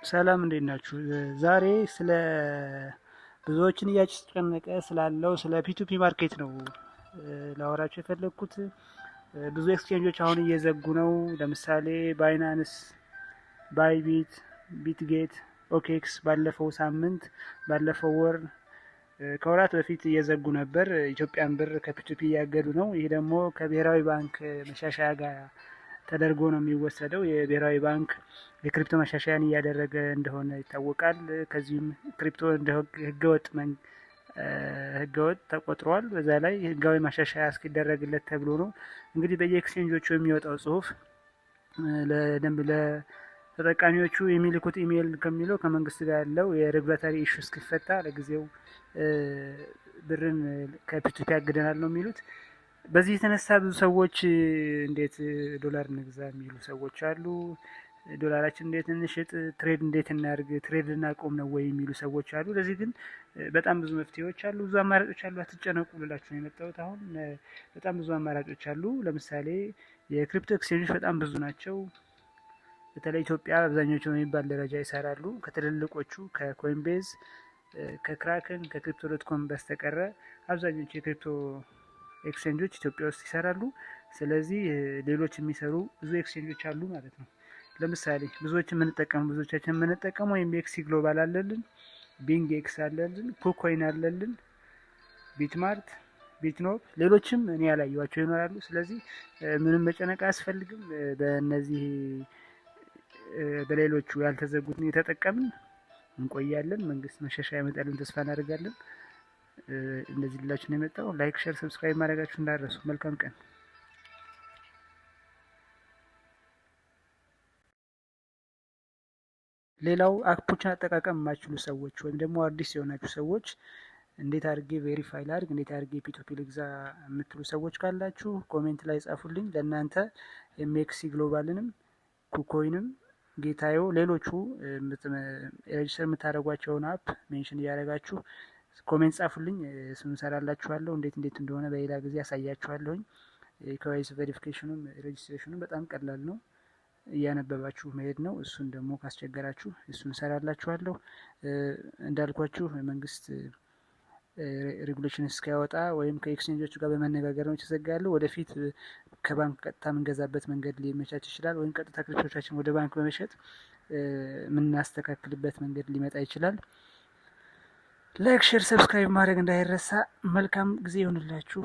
ሰላም እንዴት ናችሁ? ዛሬ ስለ ብዙዎችን እያስጨነቀ ስላለው ስለ ፒቱፒ ማርኬት ነው ላወራችሁ የፈለግኩት። ብዙ ኤክስቼንጆች አሁን እየዘጉ ነው። ለምሳሌ ባይናንስ፣ ባይቢት፣ ቢትጌት፣ ኦኬክስ ባለፈው ወር ከወራት በፊት እየዘጉ ነበር። ኢትዮጵያን ብር ከፒቱፒ እያገዱ ነው። ይህ ደግሞ ከብሔራዊ ባንክ መሻሻያ ጋር ተደርጎ ነው የሚወሰደው። የብሔራዊ ባንክ የክሪፕቶ ማሻሻያን እያደረገ እንደሆነ ይታወቃል። ከዚህም ክሪፕቶ እንደ ህገወጥ ተቆጥሯል። በዛ ላይ ህጋዊ ማሻሻያ እስኪደረግለት ተብሎ ነው እንግዲህ በየኤክስቼንጆቹ የሚወጣው ጽሁፍ ለደንብ ለተጠቃሚዎቹ የሚልኩት ኢሜይል ከሚለው ከመንግስት ጋር ያለው የሬጉላተሪ ኢሹ እስኪፈታ ለጊዜው ብርን ከፒቱፒ ያግደናል ነው የሚሉት። በዚህ የተነሳ ብዙ ሰዎች እንዴት ዶላር እንግዛ የሚሉ ሰዎች አሉ። ዶላራችን እንዴት እንሽጥ፣ ትሬድ እንዴት እናድርግ፣ ትሬድ ልናቆም ነው ወይ የሚሉ ሰዎች አሉ። ለዚህ ግን በጣም ብዙ መፍትሄዎች አሉ፣ ብዙ አማራጮች አሉ። አትጨነቁ ልላችሁ ነው የመጣሁት። አሁን በጣም ብዙ አማራጮች አሉ። ለምሳሌ የክሪፕቶ ኤክስቼንጆች በጣም ብዙ ናቸው። በተለይ ኢትዮጵያ አብዛኞቹ በሚባል ደረጃ ይሰራሉ። ከትልልቆቹ ከኮይንቤዝ፣ ከክራክን፣ ከክሪፕቶ ዶትኮም በስተቀረ አብዛኞቹ የክሪፕቶ ኤክስቼንጆች ኢትዮጵያ ውስጥ ይሰራሉ። ስለዚህ ሌሎች የሚሰሩ ብዙ ኤክስቼንጆች አሉ ማለት ነው። ለምሳሌ ብዙዎቻችን የምንጠቀመው ኤምኤክሲ ግሎባል አለልን፣ ቢንግ ኤክስ አለልን፣ ኩኮይን አለልን፣ ቢትማርት፣ ቢትኖፕ፣ ሌሎችም እኔ ያላየኋቸው ይኖራሉ። ስለዚህ ምንም መጨነቅ አያስፈልግም። በእነዚህ በሌሎቹ ያልተዘጉትን የተጠቀምን እንቆያለን። መንግስት መሻሻያ ያመጣልን ተስፋ እናደርጋለን። እንደዚህ ልላችሁ ነው የመጣው። ላይክ፣ ሼር፣ ሰብስክራይብ ማድረጋችሁ እንዳትረሱ። መልካም ቀን። ሌላው አፖችን አጠቃቀም የማይችሉ ሰዎች ወይም ደግሞ አዲስ የሆናችሁ ሰዎች እንዴት አድርጌ ቬሪፋይ ላድርግ፣ እንዴት አድርጌ ፒቱፒ ልግዛ የምትሉ ሰዎች ካላችሁ ኮሜንት ላይ ጻፉልኝ። ለእናንተ ኤምኤክሲ ግሎባልንም ኩኮይንም ጌታዮ ሌሎቹ ሬጅስተር የምታደርጓቸውን አፕ ሜንሽን እያደረጋችሁ ኮሜንት ጻፉልኝ። እሱን እንሰራላችኋለሁ። እንዴት እንደሆነ በሌላ ጊዜ ያሳያችኋለሁኝ። የኬዋይሲ ቬሪፊኬሽኑም ሬጅስትሬሽኑም በጣም ቀላል ነው፣ እያነበባችሁ መሄድ ነው። እሱን ደግሞ ካስቸገራችሁ እሱን እንሰራላችኋለሁ። እንዳልኳችሁ መንግስት ሬጉሌሽን እስኪያወጣ ወይም ከኤክስቼንጆቹ ጋር በመነጋገር ነው የተዘጋ ያለው። ወደፊት ከባንክ ቀጥታ የምንገዛበት መንገድ ሊመቻች ይችላል፣ ወይም ቀጥታ ክሪፕቶቻችን ወደ ባንክ በመሸጥ የምናስተካክልበት መንገድ ሊመጣ ይችላል። ላይክ፣ ሼር፣ ሰብስክራይብ ማድረግ እንዳይረሳ። መልካም ጊዜ ይሆንላችሁ።